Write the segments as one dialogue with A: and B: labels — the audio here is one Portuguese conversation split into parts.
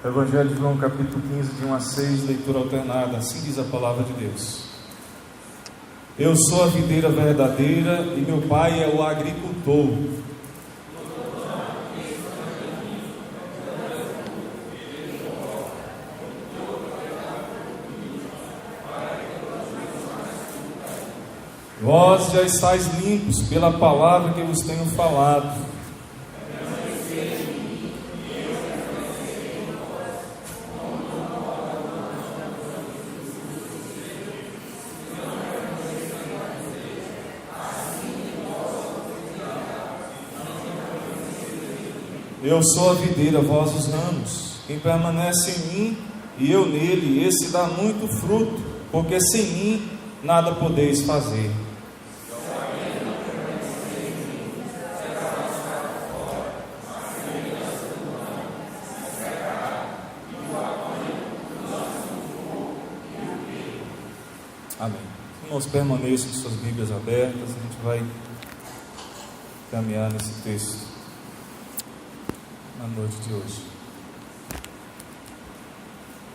A: Evangelho de João, capítulo 15, de 1 a 6, leitura alternada. Assim diz a palavra de Deus. Eu sou a videira verdadeira e meu pai é o agricultor. Vós já estáis limpos pela palavra que vos tenho falado. Eu sou a videira, vós os ramos. Quem permanece em mim e eu nele, esse dá muito fruto, porque sem mim nada podeis fazer. Amém. Irmãos, permaneçam com suas Bíblias abertas, a gente vai caminhar nesse texto na noite de hoje.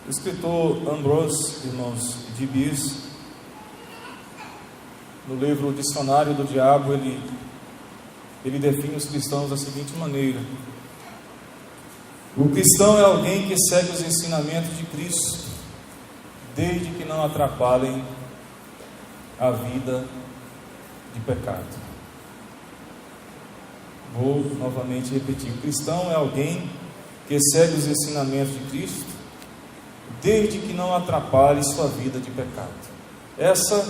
A: O escritor Ambrose, irmãos, de Bierce, no livro Dicionário do Diabo, ele define os cristãos da seguinte maneira: o cristão é alguém que segue os ensinamentos de Cristo, desde que não atrapalhem a vida de pecado. Vou novamente repetir: o cristão é alguém que segue os ensinamentos de Cristo, desde que não atrapalhe sua vida de pecado. Essa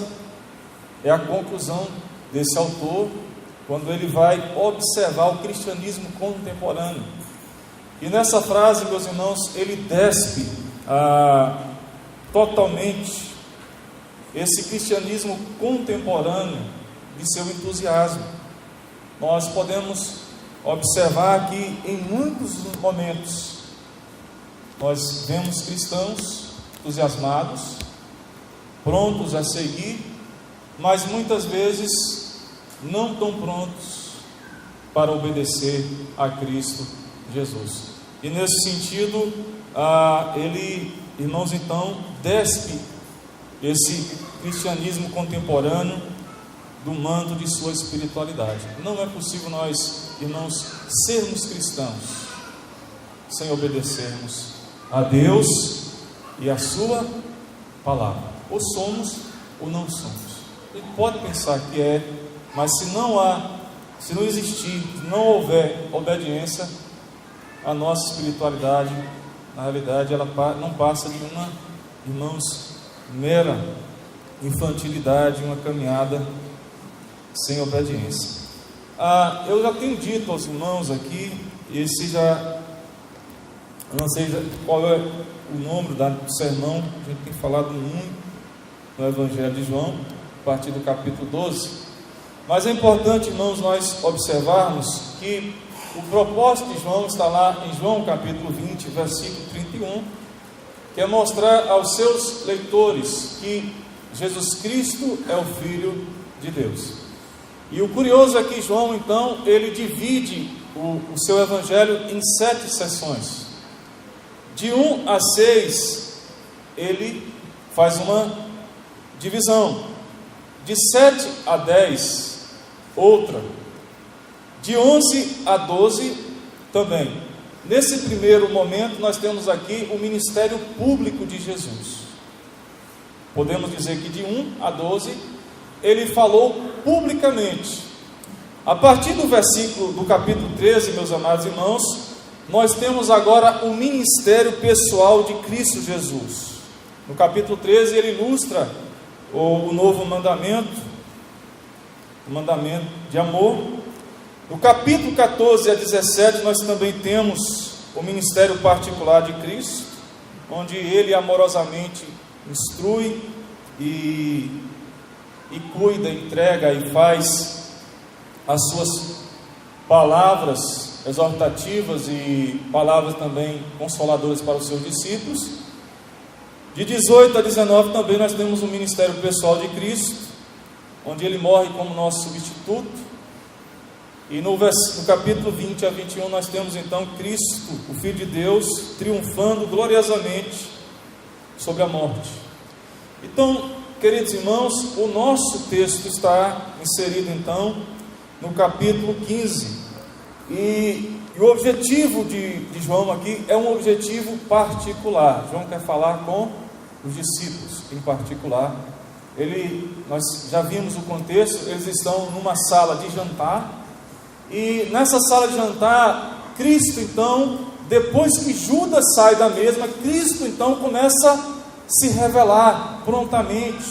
A: é a conclusão desse autor, quando ele vai observar o cristianismo contemporâneo. E nessa frase, meus irmãos, ele despe totalmente esse cristianismo contemporâneo de seu entusiasmo. Nós podemos observar que em muitos momentos nós vemos cristãos entusiasmados, prontos a seguir, mas muitas vezes não tão prontos para obedecer a Cristo Jesus. E nesse sentido, ele, irmãos, então, despe esse cristianismo contemporâneo do manto de sua espiritualidade. Não é possível nós, irmãos, sermos cristãos sem obedecermos a Deus e a sua palavra. Ou somos ou não somos. A gente pode pensar que é, mas se não existir, se não houver obediência, a nossa espiritualidade, na realidade, ela não passa de uma, irmãos, mera infantilidade, uma caminhada sem obediência. Eu já tenho dito aos irmãos aqui, eu não sei qual é o número do sermão, a gente tem falado muito no Evangelho de João, a partir do capítulo 12, mas é importante, irmãos, nós observarmos que o propósito de João está lá em João capítulo 20, versículo 31, que é mostrar aos seus leitores que Jesus Cristo é o Filho de Deus. E o curioso é que João, então, ele divide o seu evangelho em 7 sessões. De 1 a 6, ele faz uma divisão. De 7 a 10, outra. De 11 a 12, também. Nesse primeiro momento, nós temos aqui o ministério público de Jesus. Podemos dizer que de 1 a 12, ele falou publicamente. A partir do versículo do capítulo 13, meus amados irmãos, nós temos agora o ministério pessoal de Cristo Jesus. No capítulo 13, ele ilustra o novo mandamento, o mandamento de amor. No capítulo 14 a 17, nós também temos o ministério particular de Cristo, onde ele amorosamente instrui e cuida, entrega e faz as suas palavras exortativas e palavras também consoladoras para os seus discípulos. De 18 a 19 também nós temos o ministério pessoal de Cristo, onde ele morre como nosso substituto. E no capítulo 20 a 21 nós temos então Cristo, o Filho de Deus, triunfando gloriosamente sobre a morte. Então, queridos irmãos, o nosso texto está inserido então no capítulo 15. E o objetivo de João aqui é um objetivo particular. João quer falar com os discípulos em particular. Nós já vimos o contexto, eles estão numa sala de jantar. E nessa sala de jantar, Cristo então, depois que Judas sai da mesma, Cristo então começa a se revelar prontamente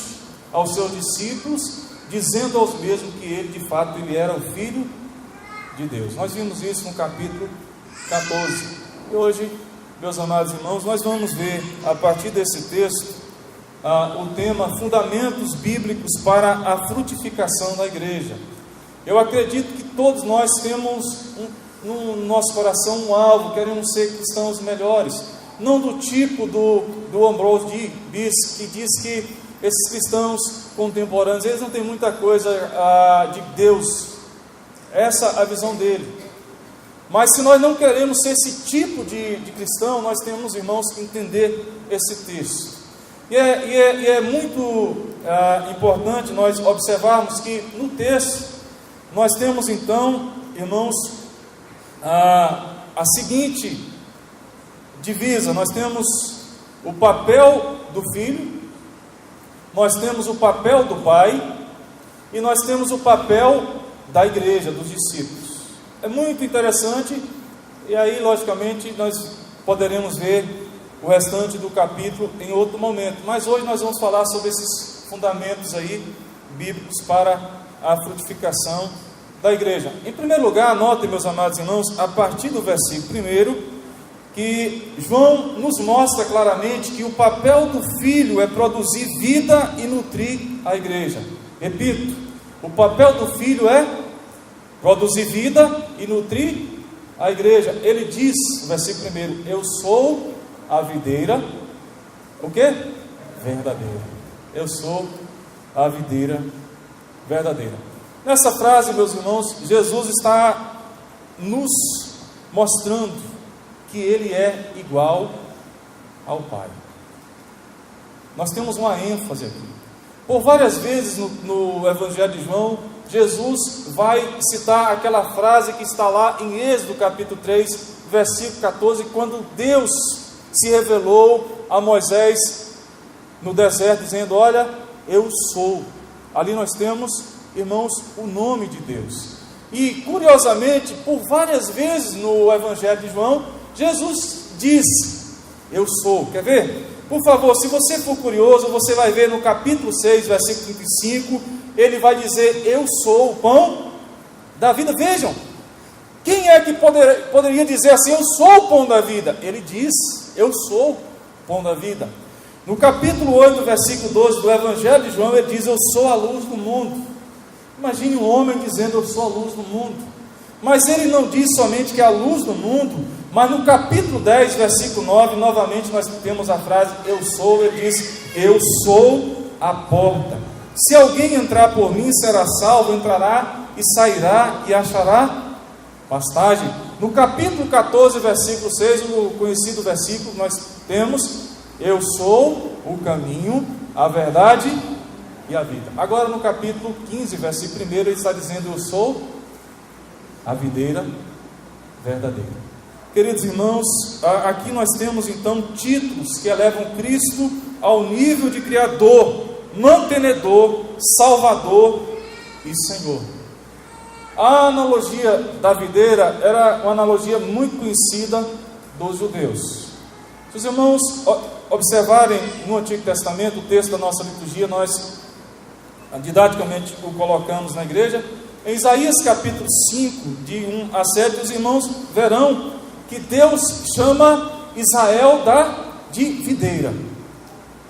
A: aos seus discípulos, dizendo aos mesmos que ele de fato ele era o Filho de Deus. Nós vimos isso no capítulo 14. E hoje, meus amados irmãos, nós vamos ver a partir desse texto o tema Fundamentos Bíblicos para a Frutificação da Igreja. Eu acredito que todos nós temos no nosso coração um alvo, queremos ser cristãos melhores, não do tipo do Ambrose Bierce, que diz que esses cristãos contemporâneos, eles não têm muita coisa de Deus. Essa é a visão dele. Mas se nós não queremos ser esse tipo de cristão, nós temos, irmãos, que entender esse texto. E é muito importante nós observarmos que no texto nós temos então, irmãos, a seguinte divisa: nós temos o papel do filho, nós temos o papel do pai e nós temos o papel da igreja, dos discípulos. É muito interessante, e aí logicamente nós poderemos ver o restante do capítulo em outro momento, mas hoje nós vamos falar sobre esses fundamentos aí bíblicos para a frutificação da igreja. Em primeiro lugar, anotem, meus amados irmãos, a partir do versículo 1, que João nos mostra claramente que o papel do filho é produzir vida e nutrir a igreja. Repito, o papel do filho é produzir vida e nutrir a igreja. Ele diz, no versículo 1, eu sou a videira, o quê? Verdadeira. Eu sou a videira verdadeira. Nessa frase, meus irmãos, Jesus está nos mostrando que Ele é igual ao Pai. Nós temos uma ênfase aqui. Por várias vezes no Evangelho de João, Jesus vai citar aquela frase que está lá em Êxodo capítulo 3, versículo 14, quando Deus se revelou a Moisés no deserto, dizendo, olha, eu sou. Ali nós temos, irmãos, o nome de Deus. E curiosamente, por várias vezes no Evangelho de João, Jesus diz, eu sou. Quer ver? Por favor, se você for curioso, você vai ver no capítulo 6, versículo 35, ele vai dizer, eu sou o pão da vida. Vejam, quem é que poderia dizer assim, eu sou o pão da vida? Ele diz, eu sou o pão da vida. No capítulo 8, versículo 12 do Evangelho de João, ele diz, eu sou a luz do mundo. Imagine um homem dizendo, eu sou a luz do mundo. Mas ele não diz somente que é a luz do mundo, mas no capítulo 10, versículo 9, novamente nós temos a frase, eu sou, ele diz, eu sou a porta. Se alguém entrar por mim, será salvo, entrará e sairá e achará pastagem. No capítulo 14, versículo 6, o conhecido versículo, nós temos, eu sou o caminho, a verdade e a vida. Agora no capítulo 15, versículo 1, ele está dizendo, eu sou a videira verdadeira. Queridos irmãos, aqui nós temos então títulos que elevam Cristo ao nível de Criador, mantenedor, Salvador e Senhor. A analogia da videira era uma analogia muito conhecida dos judeus. Se os irmãos observarem no Antigo Testamento, o texto da nossa liturgia, nós didaticamente o colocamos na igreja, em Isaías capítulo 5, de 1 a 7, os irmãos verão que Deus chama Israel de videira.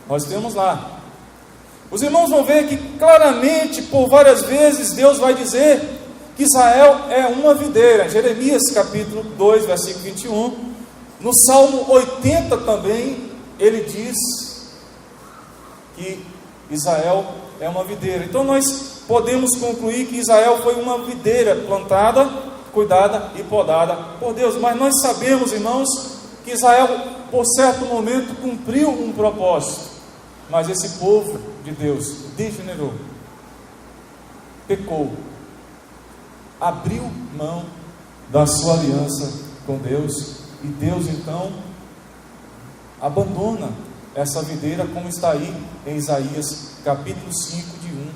A: Nós temos lá. Os irmãos vão ver que claramente, por várias vezes, Deus vai dizer que Israel é uma videira. Jeremias capítulo 2, versículo 21. No Salmo 80 também, ele diz que Israel é uma videira. Então nós podemos concluir que Israel foi uma videira plantada, cuidada e podada por Deus. Mas nós sabemos, irmãos, que Israel, por certo momento, cumpriu um propósito. Mas esse povo de Deus degenerou, pecou, abriu mão da sua aliança com Deus, e Deus então abandona essa videira, como está aí em Isaías capítulo 5, de 1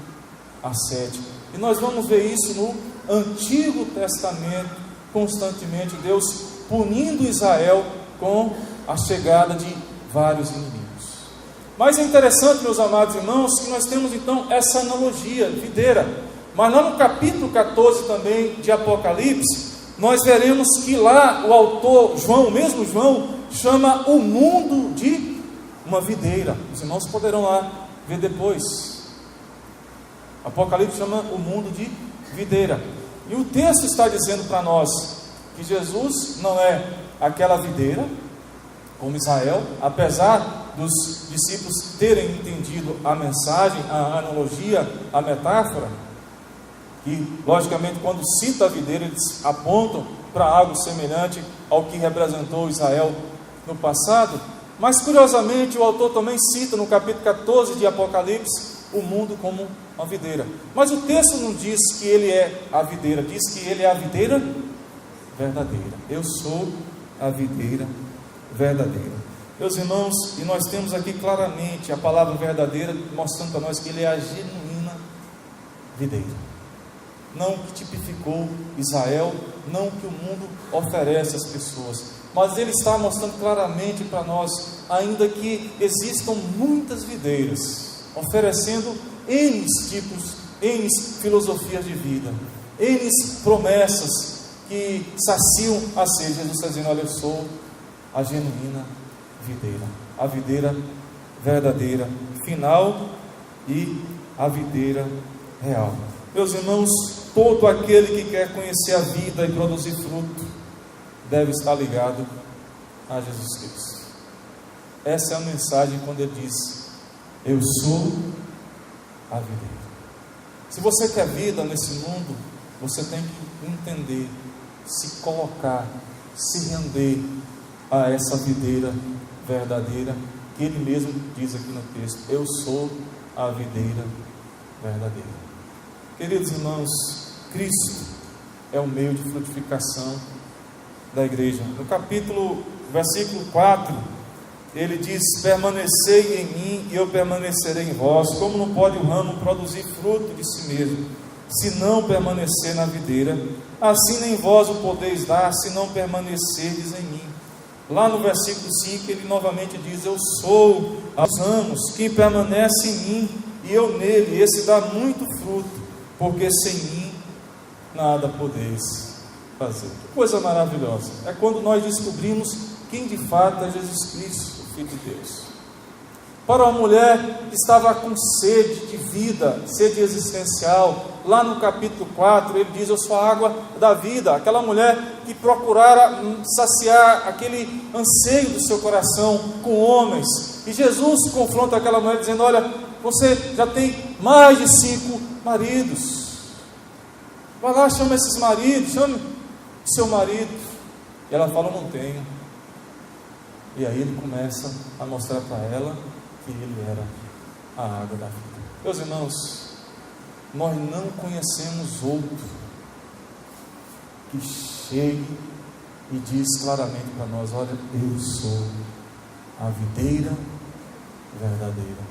A: a 7. E nós vamos ver isso no Antigo Testamento, constantemente Deus punindo Israel com a chegada de vários inimigos. Mas é interessante, meus amados irmãos, que nós temos então essa analogia, videira. Mas lá no capítulo 14 também de Apocalipse, nós veremos que lá o autor João, o mesmo João, chama o mundo de uma videira. Os irmãos poderão lá ver depois. Apocalipse chama o mundo de videira. E o texto está dizendo para nós que Jesus não é aquela videira, como Israel, apesar dos discípulos terem entendido a mensagem, a analogia, a metáfora, que logicamente quando cita a videira eles apontam para algo semelhante ao que representou Israel no passado. Mas curiosamente o autor também cita no capítulo 14 de Apocalipse o mundo como uma videira. Mas o texto não diz que ele é a videira, diz que ele é a videira verdadeira. Eu sou a videira verdadeira. Meus irmãos, e nós temos aqui claramente a palavra verdadeira mostrando para nós que ele é a genuína videira. Não o que tipificou Israel, não o que o mundo oferece às pessoas, mas ele está mostrando claramente para nós, ainda que existam muitas videiras, oferecendo N tipos, N filosofias de vida, N promessas que saciam a sede. Jesus está dizendo: olha, eu sou a genuína videira, a videira verdadeira, final, e a videira real. Meus irmãos, todo aquele que quer conhecer a vida e produzir fruto deve estar ligado a Jesus Cristo. Essa é a mensagem quando ele diz: eu sou a videira. Se você quer vida nesse mundo, você tem que entender, se colocar, se render a essa videira verdadeira, que ele mesmo diz aqui no texto: eu sou a videira verdadeira. Queridos irmãos, Cristo é o meio de frutificação da igreja. No versículo 4, ele diz: permanecei em mim e eu permanecerei em vós. Como não pode o ramo produzir fruto de si mesmo, se não permanecer na videira? Assim nem vós o podeis dar, se não permanecerdes em mim. Lá no versículo 5, ele novamente diz: eu sou os ramos, quem permanece em mim e eu nele, esse dá muito fruto, porque sem mim nada podeis fazer. Que coisa maravilhosa é quando nós descobrimos quem de fato é Jesus Cristo, o Filho de Deus. Para uma mulher que estava com sede de vida, sede existencial, lá no capítulo 4, ele diz: eu sou a água da vida. Aquela mulher que procurara saciar aquele anseio do seu coração com homens, e Jesus confronta aquela mulher dizendo: olha, você já tem mais de 5 maridos, vai lá, chama esses maridos, chame seu marido. E ela fala: não tenho. E aí ele começa a mostrar para ela que ele era a água da vida. Meus irmãos, nós não conhecemos outro que chegue e diz claramente para nós: olha, eu sou a videira verdadeira,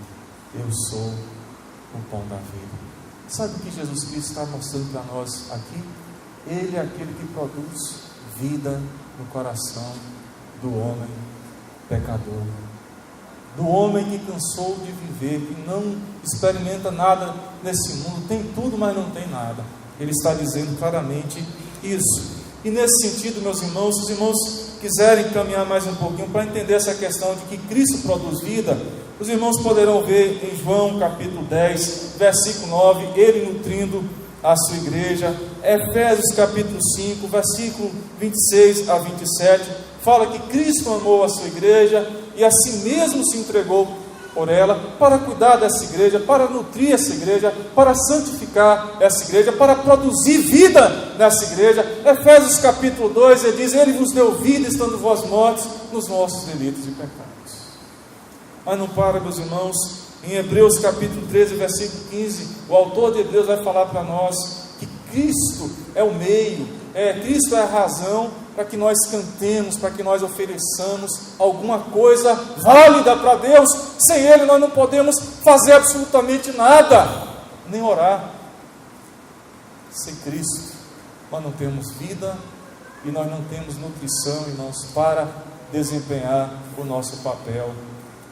A: eu sou o pão da vida. Sabe o que Jesus Cristo está mostrando para nós aqui? Ele é aquele que produz vida no coração do homem pecador, do homem que cansou de viver, que não experimenta nada nesse mundo, tem tudo, mas não tem nada. Ele está dizendo claramente isso. E nesse sentido, meus irmãos, se os irmãos quiserem caminhar mais um pouquinho para entender essa questão de que Cristo produz vida, os irmãos poderão ver em João capítulo 10, versículo 9, ele nutrindo a sua igreja. Efésios capítulo 5, versículo 26 a 27, fala que Cristo amou a sua igreja e a si mesmo se entregou por ela, para cuidar dessa igreja, para nutrir essa igreja, para santificar essa igreja, para produzir vida nessa igreja. Efésios capítulo 2, ele diz: Ele vos deu vida, estando vós mortos nos vossos delitos e pecados. Mas não para, meus irmãos. Em Hebreus capítulo 13, versículo 15, o autor de Hebreus vai falar para nós que Cristo é o meio, Cristo é a razão para que nós cantemos, para que nós ofereçamos alguma coisa válida para Deus. Sem Ele nós não podemos fazer absolutamente nada, nem orar. Sem Cristo nós não temos vida e nós não temos nutrição, irmãos, para desempenhar o nosso papel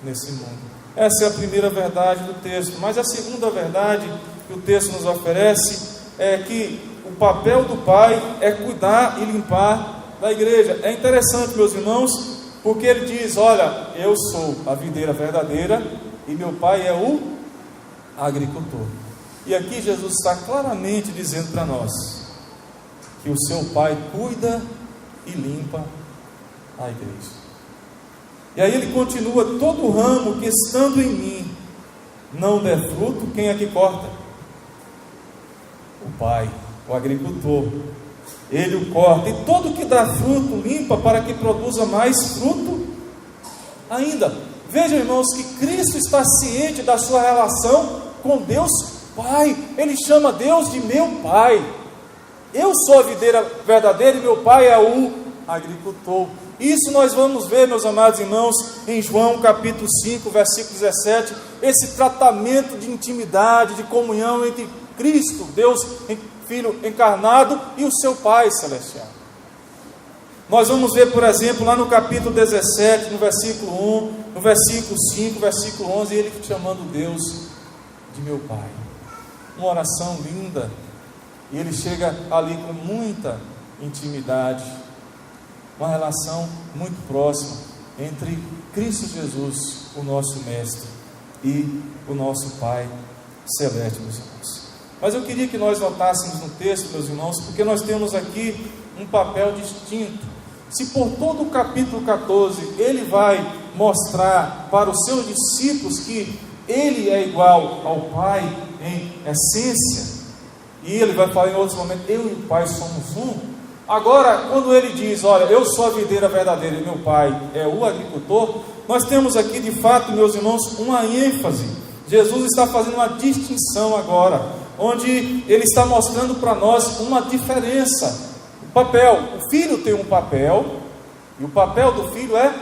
A: nesse mundo. Essa é a primeira verdade do texto. Mas a segunda verdade que o texto nos oferece é que o papel do Pai é cuidar e limpar da igreja. É interessante, meus irmãos, porque ele diz: olha, eu sou a videira verdadeira e meu Pai é o agricultor. E aqui Jesus está claramente dizendo para nós que o seu Pai cuida e limpa a igreja. E aí ele continua: todo ramo que estando em mim não der fruto, quem é que corta? O Pai, o agricultor. Ele o corta, e todo que dá fruto limpa, para que produza mais fruto ainda. Vejam, irmãos, que Cristo está ciente da sua relação com Deus Pai. Ele chama Deus de meu Pai. Eu sou a videira verdadeira e meu Pai é o agricultor. Isso nós vamos ver, meus amados irmãos, em João capítulo 5, versículo 17, esse tratamento de intimidade, de comunhão entre Cristo, Deus Filho encarnado, e o seu Pai celestial. Nós vamos ver, por exemplo, lá no capítulo 17, no versículo 1, no versículo 5, versículo 11, ele chamando Deus de meu Pai. Uma oração linda, e ele chega ali com muita intimidade, uma relação muito próxima entre Cristo Jesus, o nosso Mestre, e o nosso Pai Celeste, meus irmãos. Mas eu queria que nós notássemos no texto, meus irmãos, porque nós temos aqui um papel distinto. Se por todo o capítulo 14 ele vai mostrar para os seus discípulos que ele é igual ao Pai em essência, e ele vai falar em outros momentos: eu e o Pai somos um. Agora, quando ele diz: olha, eu sou a videira verdadeira e meu Pai é o agricultor, nós temos aqui de fato, meus irmãos, uma ênfase. Jesus está fazendo uma distinção agora, onde ele está mostrando para nós uma diferença. O papel, o filho tem um papel, e o papel do filho é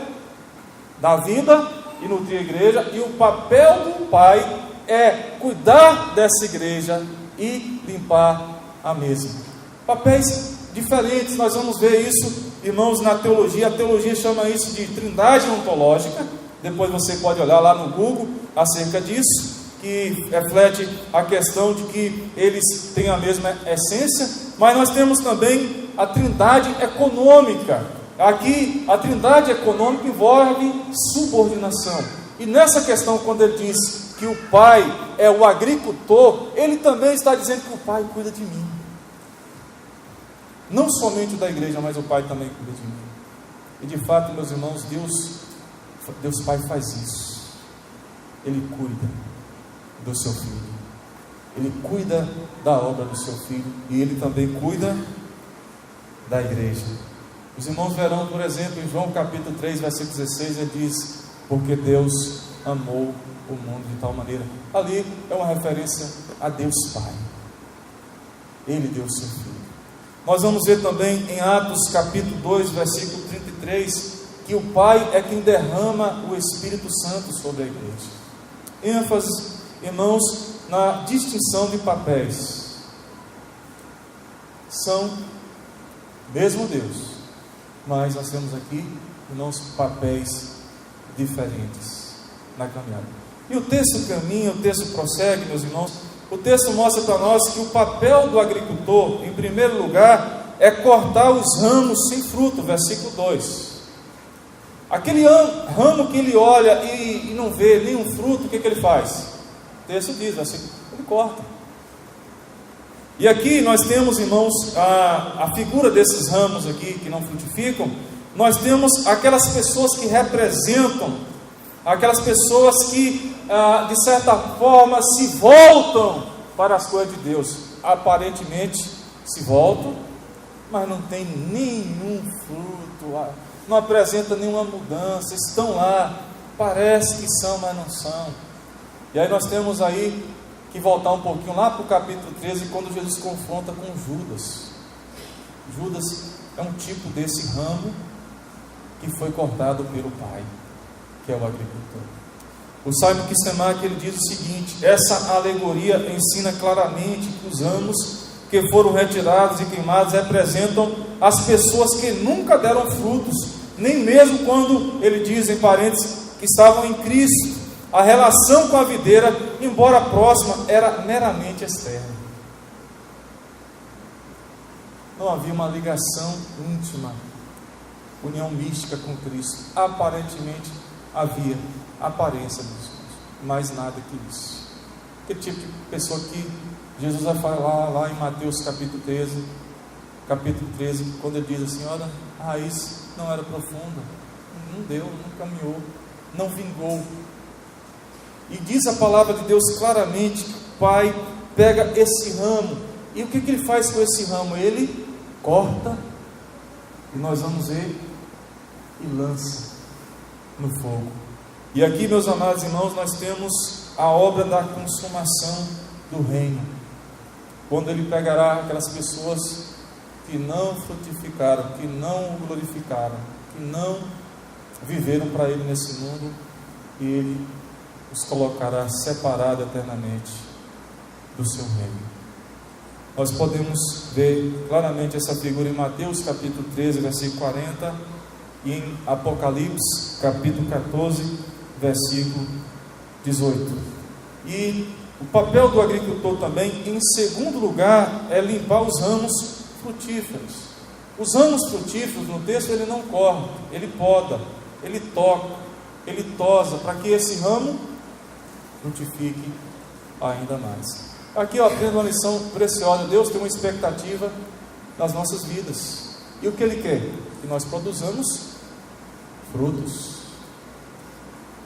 A: dar vida e nutrir a igreja, e o papel do Pai é cuidar dessa igreja e limpar a mesma. Papéis diferentes. Nós vamos ver isso, irmãos, na teologia. A teologia chama isso de trindade ontológica. Depois você pode olhar lá no Google acerca disso, que reflete a questão de que eles têm a mesma essência. Mas nós temos também a trindade econômica. Aqui a trindade econômica envolve subordinação. E nessa questão, quando ele diz que o Pai é o agricultor, ele também está dizendo que o Pai cuida de mim. Não somente da igreja, mas o Pai também cuida de mim. E de fato, meus irmãos, Deus Pai faz isso. Ele cuida do seu filho. Ele cuida da obra do seu filho. E ele também cuida da igreja. Os irmãos verão, por exemplo, em João capítulo 3, versículo 16, ele diz: porque Deus amou o mundo de tal maneira. Ali é uma referência a Deus Pai. Ele deu o seu filho. Nós vamos ver também em Atos capítulo 2, versículo 33, que o Pai é quem derrama o Espírito Santo sobre a igreja. ênfase, irmãos, na distinção de papéis. São mesmo Deus, mas nós temos aqui, irmãos, papéis diferentes na caminhada. E o texto caminha, o texto prossegue, meus irmãos. O texto mostra para nós que o papel do agricultor, em primeiro lugar, é cortar os ramos sem fruto, versículo 2. Aquele ramo que ele olha e não vê nenhum fruto, o que ele faz? O texto diz, ele corta. E aqui nós temos, irmãos, a figura desses ramos aqui que não frutificam. Nós temos aquelas pessoas que representam aquelas pessoas que, de certa forma, se voltam para as coisas de Deus. Aparentemente se voltam, mas não tem nenhum fruto, não apresenta nenhuma mudança, estão lá, parece que são, mas não são. E aí nós temos aí que voltar um pouquinho lá para o capítulo 13, quando Jesus confronta com Judas. Judas é um tipo desse ramo que foi cortado pelo pai, que é o agricultor. O Simon Kistemaker, ele diz o seguinte: essa alegoria ensina claramente que os ramos que foram retirados e queimados representam as pessoas que nunca deram frutos, nem mesmo quando ele diz, em parênteses, que estavam em Cristo. A relação com a videira, embora próxima, era meramente externa. Não havia uma ligação íntima, união mística com Cristo. Aparentemente havia aparência disso, mas nada que isso. Aquele tipo de pessoa que Jesus vai falar lá em Mateus capítulo 13, quando ele diz assim: olha, a raiz não era profunda, não deu, não caminhou, não vingou. E diz a palavra de Deus claramente que o Pai pega esse ramo, e o que ele faz com esse ramo? Ele corta, e nós vamos ver, e lança no fogo. E aqui, meus amados irmãos, nós temos a obra da consumação do reino, quando ele pegará aquelas pessoas que não frutificaram, que não o glorificaram, que não viveram para ele nesse mundo, e ele os colocará separado eternamente do seu reino. Nós podemos ver claramente essa figura em Mateus capítulo 13, versículo 40, e em Apocalipse capítulo 14, versículo 18. E o papel do agricultor também, em segundo lugar, é limpar os ramos frutíferos. Os ramos frutíferos, no texto, ele não corta, ele poda, ele toca, ele tosa, para que esse ramo frutifique ainda mais. Aqui eu aprendo uma lição preciosa. Deus tem uma expectativa nas nossas vidas, e o que Ele quer? Que nós produzamos frutos,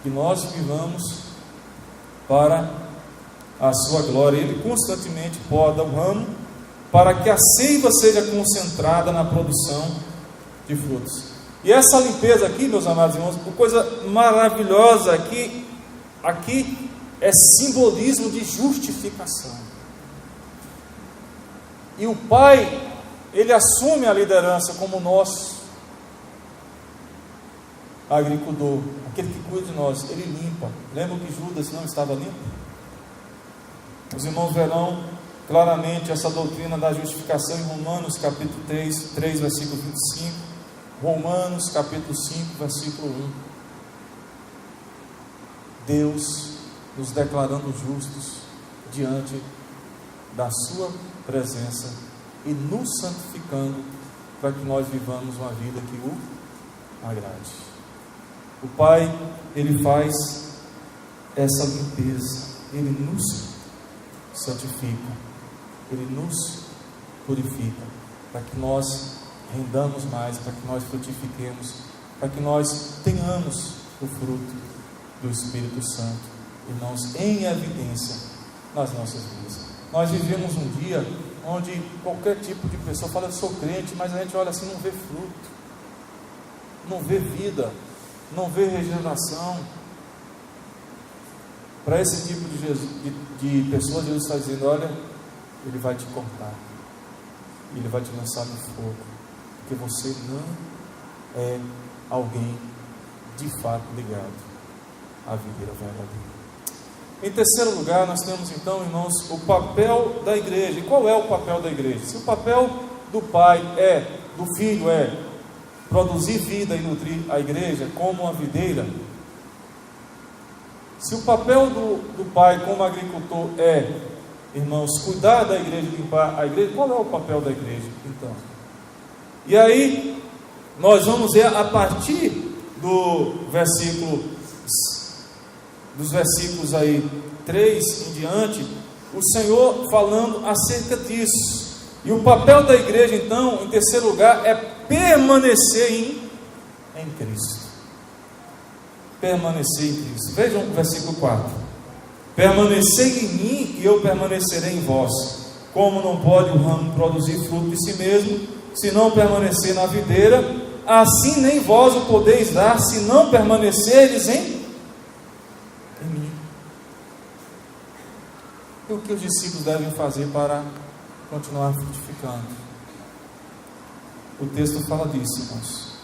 A: que nós vivamos para a sua glória. Ele constantemente poda o ramo para que a seiva seja concentrada na produção de frutos. E essa limpeza aqui, meus amados irmãos, uma coisa maravilhosa aqui é simbolismo de justificação. E o Pai, ele assume a liderança como nosso agricultor, aquele que cuida de nós, ele limpa. Lembra que Judas não estava limpo? Os irmãos verão claramente essa doutrina da justificação em Romanos capítulo 3, versículo 25, Romanos capítulo 5, versículo 1. Deus nos declarando justos diante da sua presença e nos santificando para que nós vivamos uma vida que o agrade. O Pai, ele faz essa limpeza, ele nos santifica, ele nos purifica, para que nós rendamos mais, para que nós frutifiquemos, para que nós tenhamos o fruto do Espírito Santo, irmãos, em evidência nas nossas vidas. Nós vivemos um dia onde qualquer tipo de pessoa fala: eu sou crente, mas a gente olha assim, não vê fruto, não vê vida, não vê regeneração. Para esse tipo de pessoas, Jesus está dizendo: olha, Ele vai te cortar, Ele vai te lançar no fogo, porque você não é alguém de fato ligado à videira verdadeira. Em terceiro lugar, nós temos então, irmãos, o papel da igreja. E qual é o papel da igreja? Se o papel do pai do filho é produzir vida e nutrir a igreja como uma videira, se o papel do pai como agricultor irmãos, cuidar da igreja, limpar a igreja, qual é o papel da igreja então? E aí nós vamos ver a partir dos versículos aí 3 em diante, o Senhor falando acerca disso. E o papel da igreja então, em terceiro lugar, é permanecer em Cristo. permanecer em Cristo. Vejam o versículo 4. Permanecei em mim e eu permanecerei em vós. Como não pode o ramo produzir fruto de si mesmo, se não permanecer na videira, assim nem vós o podeis dar, se não permanecerdes em mim. E o que os discípulos devem fazer para continuar frutificando? O texto fala disso, irmãos.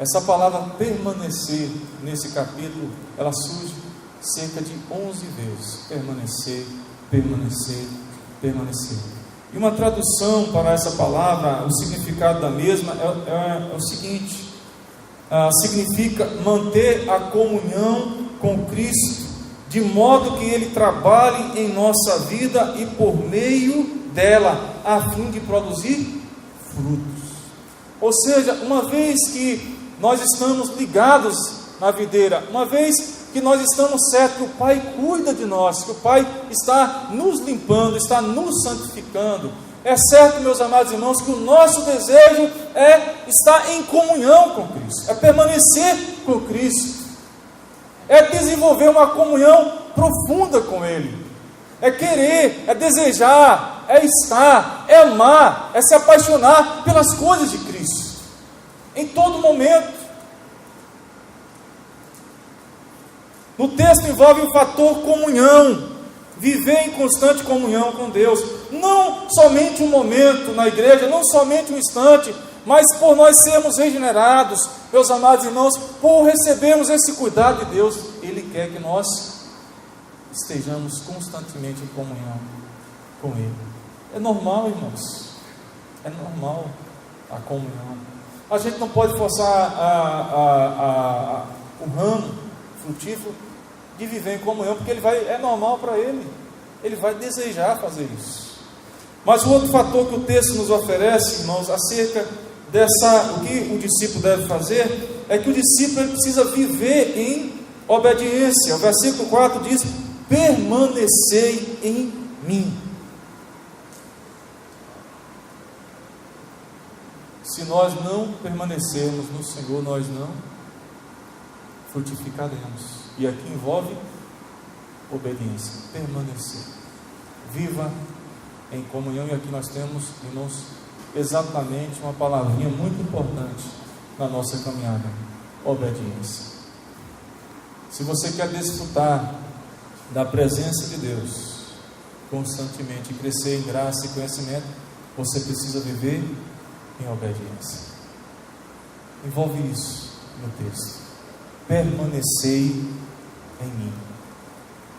A: Essa palavra permanecer, nesse capítulo, ela surge cerca de 11 vezes. Permanecer, permanecer, permanecer. E uma tradução para essa palavra, o significado da mesma é o seguinte: significa manter a comunhão com Cristo, de modo que Ele trabalhe em nossa vida e por meio dela, a fim de produzir frutos. Ou seja, uma vez que nós estamos ligados na videira, uma vez que nós estamos certos que o Pai cuida de nós, que o Pai está nos limpando, está nos santificando, é certo, meus amados irmãos, que o nosso desejo é estar em comunhão com Cristo, é permanecer com Cristo, é desenvolver uma comunhão profunda com Ele, é querer, é desejar, é estar, é amar, é se apaixonar pelas coisas de Cristo, em todo momento. No texto envolve o fator comunhão, viver em constante comunhão com Deus, não somente um momento na igreja, não somente um instante, mas por nós sermos regenerados, meus amados irmãos, por recebermos esse cuidado de Deus, Ele quer que nós estejamos constantemente em comunhão com Ele. É normal, irmãos, é normal a comunhão. A gente não pode forçar o ramo frutífero de viver em comunhão, porque é normal para ele vai desejar fazer isso. Mas o outro fator que o texto nos oferece, irmãos, acerca o que o discípulo deve fazer, é que o discípulo ele precisa viver em obediência. O versículo 4 diz: permanecei em mim. Se nós não permanecermos no Senhor, nós não frutificaremos. E aqui envolve obediência, permanecer. Viva em comunhão. E aqui nós temos, irmãos, exatamente uma palavrinha muito importante na nossa caminhada: obediência. Se você quer desfrutar da presença de Deus constantemente, crescer em graça e conhecimento, você precisa viver em obediência. Envolve isso no texto: permanecei em mim.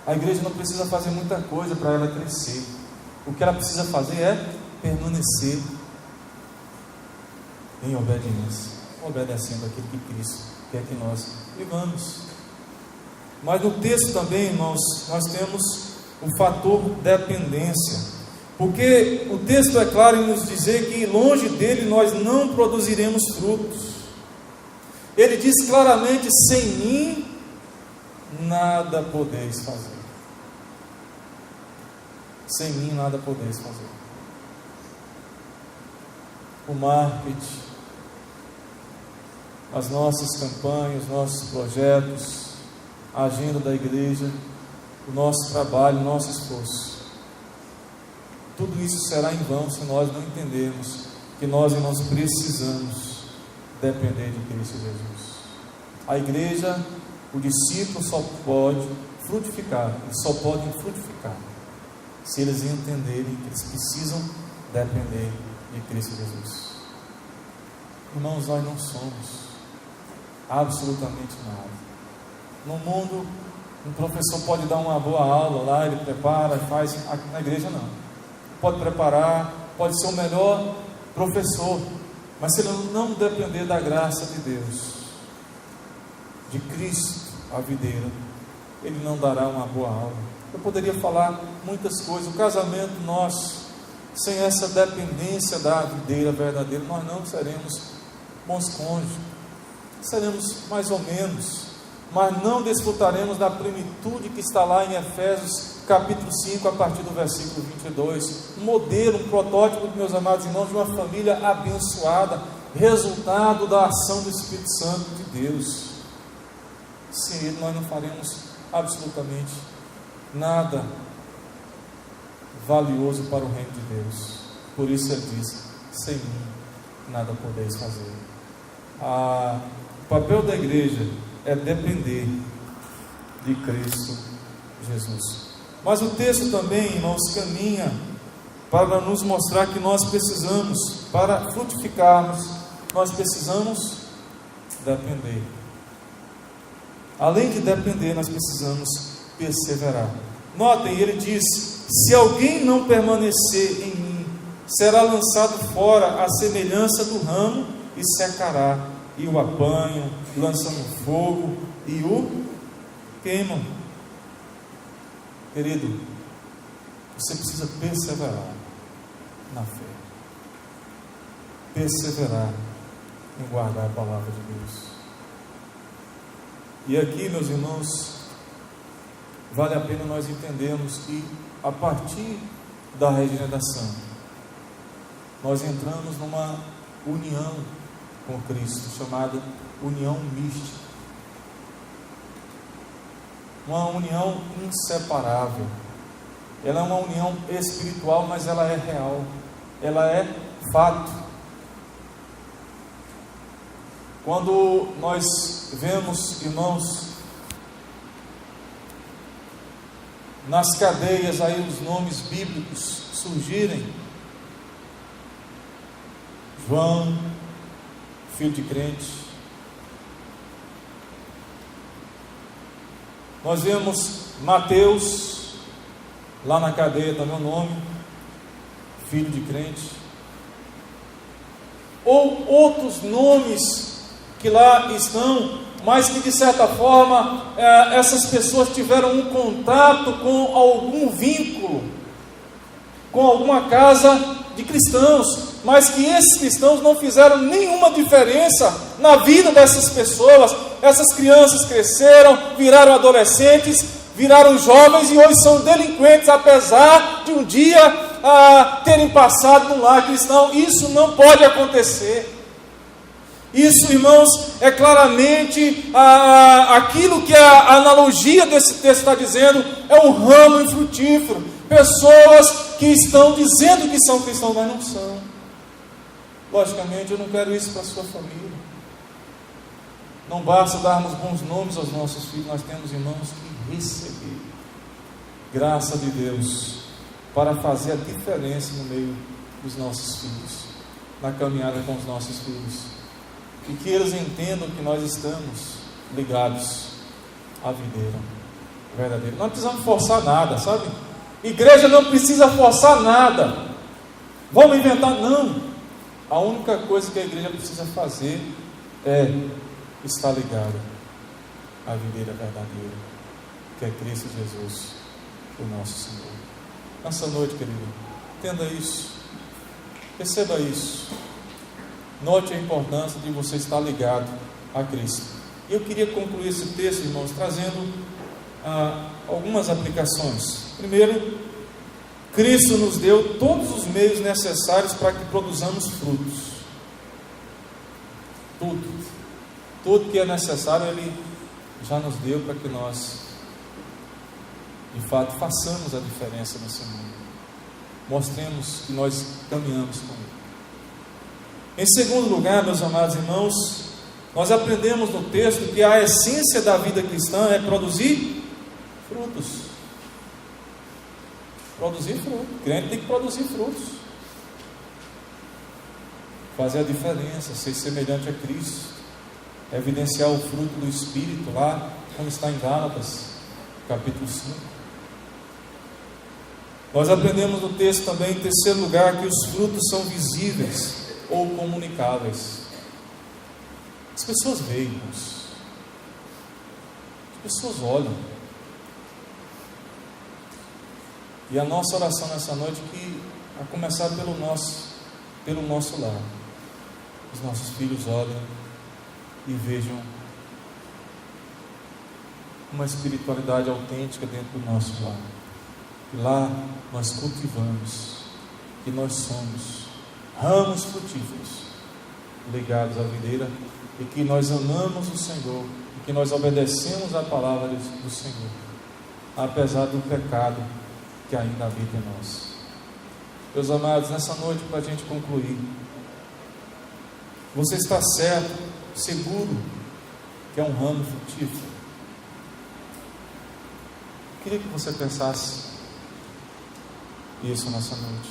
A: A igreja não precisa fazer muita coisa para ela crescer. O que ela precisa fazer é permanecer em obediência, obedecendo aquilo que Cristo quer que nós vivamos. Mas no texto também, irmãos, nós temos o fator dependência, porque o texto é claro em nos dizer que longe dele nós não produziremos frutos. Ele diz claramente: sem mim nada podeis fazer. Sem mim nada podeis fazer. O marketing, as nossas campanhas, os nossos projetos, a agenda da igreja, o nosso trabalho, o nosso esforço, tudo isso será em vão se nós não entendermos que nós, irmãos, precisamos depender de Cristo Jesus. A igreja, o discípulo só pode frutificar, eles só podem frutificar se eles entenderem que eles precisam depender de Cristo Jesus. Irmãos, nós não somos absolutamente nada. No mundo, um professor pode dar uma boa aula lá, ele prepara, faz. Na igreja não. Pode preparar, pode ser o melhor professor, mas se ele não depender da graça de Deus, de Cristo, a videira, ele não dará uma boa aula. Eu poderia falar muitas coisas. O casamento nosso, sem essa dependência da videira verdadeira, nós não seremos bons cônjuges, seremos mais ou menos, mas não desfrutaremos da plenitude que está lá em Efésios capítulo 5, a partir do versículo 22, um modelo, um protótipo, meus amados irmãos, de uma família abençoada, resultado da ação do Espírito Santo de Deus. Sem Ele nós não faremos absolutamente nada valioso para o reino de Deus. Por isso Ele diz: sem mim nada podeis fazer. O papel da igreja é depender de Cristo Jesus. Mas o texto também, irmãos, caminha para nos mostrar que nós precisamos, para frutificarmos, nós precisamos depender. Além de depender, nós precisamos perseverar. Notem, ele diz: se alguém não permanecer em mim, será lançado fora à semelhança do ramo e secará, e o apanham, lançam no fogo e o queimam. Querido, você precisa perseverar na fé, perseverar em guardar a palavra de Deus. E aqui, meus irmãos, vale a pena nós entendermos que a partir da regeneração nós entramos numa união com Cristo, chamada união mística, uma união inseparável. Ela é uma união espiritual, mas ela é real, ela é fato. Quando nós vemos, irmãos, nas cadeias aí os nomes bíblicos surgirem: João, filho de crente. Nós vemos Mateus, lá na cadeia também o nome, filho de crente. Ou outros nomes que lá estão, mas que de certa forma essas pessoas tiveram um contato com algum vínculo, com alguma casa de cristãos, mas que esses cristãos não fizeram nenhuma diferença na vida dessas pessoas. Essas crianças cresceram, viraram adolescentes, viraram jovens e hoje são delinquentes, apesar de um dia terem passado num lar cristão. Isso não pode acontecer. Isso, irmãos, é claramente aquilo que a analogia desse texto está dizendo: é um ramo infrutífero. Pessoas que estão dizendo que são cristãos, mas não são. Logicamente, eu não quero isso para a sua família. Não basta darmos bons nomes aos nossos filhos, nós temos, irmãos, que receber graça de Deus para fazer a diferença no meio dos nossos filhos, na caminhada com os nossos filhos. E que eles entendam que nós estamos ligados à videira verdadeira. Não precisamos forçar nada, sabe? Igreja não precisa forçar nada. Vamos inventar? Não. A única coisa que a igreja precisa fazer é estar ligada à videira verdadeira, que é Cristo Jesus, o nosso Senhor. Nessa noite, querido, entenda isso, perceba isso. Note a importância de você estar ligado a Cristo. E eu queria concluir esse texto, irmãos, trazendo algumas aplicações. Primeiro, Cristo nos deu todos os meios necessários para que produzamos frutos. Tudo que é necessário Ele já nos deu para que nós, de fato, façamos a diferença nesse mundo. Mostremos que nós caminhamos com Ele. Em segundo lugar, meus amados irmãos, nós aprendemos no texto que a essência da vida cristã é produzir frutos. Produzir frutos. O crente tem que produzir frutos. Fazer a diferença, ser semelhante a Cristo. Evidenciar o fruto do Espírito lá, como está em Gálatas, capítulo 5. Nós aprendemos no texto também, em terceiro lugar, que os frutos são visíveis ou comunicáveis. As pessoas veem, irmãos. As pessoas olham. E a nossa oração nessa noite é que, a começar pelo nosso lar, os nossos filhos olhem e vejam uma espiritualidade autêntica dentro do nosso lar. E lá nós cultivamos, que nós somos ramos frutíferos ligados à videira, e que nós amamos o Senhor e que nós obedecemos a palavra do Senhor, apesar do pecado que ainda habita em nós. Meus amados, nessa noite, para a gente concluir, você está certo, seguro, que é um ramo frutífero? Queria que você pensasse isso nessa noite.